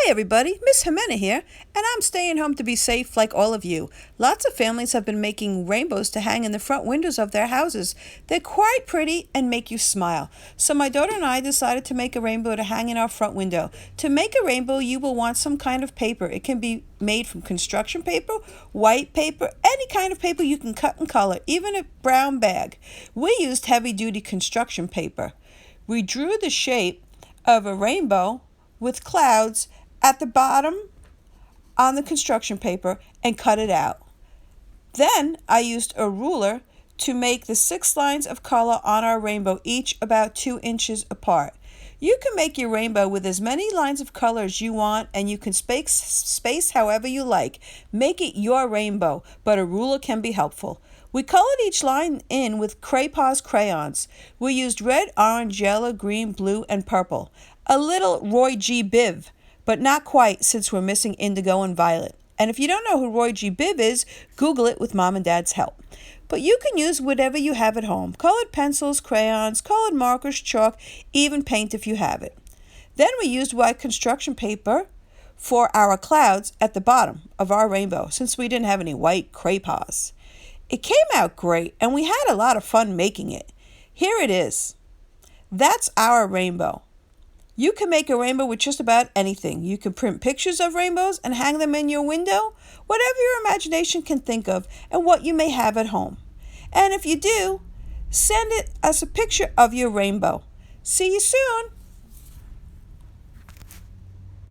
Hi everybody, Miss Ximena here, and I'm staying home to be safe like all of you. Lots of families have been making rainbows to hang in the front windows of their houses. They're quite pretty and make you smile. So my daughter and I decided to make a rainbow to hang in our front window. To make a rainbow, you will want some kind of paper. It can be made from construction paper, white paper, any kind of paper you can cut and color, even a brown bag. We used heavy-duty construction paper. We drew the shape of a rainbow with clouds at the bottom on the construction paper and cut it out. Then I used a ruler to make the 6 lines of color on our rainbow, each about 2 inches apart. You can make your rainbow with as many lines of color as you want, and you can space however you like. Make it your rainbow, but a ruler can be helpful. We colored each line in with Crayons crayons. We used red, orange, yellow, green, blue, and purple. A little Roy G. Biv, but not quite since we're missing indigo and violet. And if you don't know who Roy G. Biv is, Google it with Mom and Dad's help. But you can use whatever you have at home. Colored pencils, crayons, colored markers, chalk, even paint if you have it. Then we used white construction paper for our clouds at the bottom of our rainbow, since we didn't have any white crayons. It came out great, and we had a lot of fun making it. Here it is. That's our rainbow. You can make a rainbow with just about anything. You can print pictures of rainbows and hang them in your window, whatever your imagination can think of and what you may have at home. And if you do, send us a picture of your rainbow. See you soon.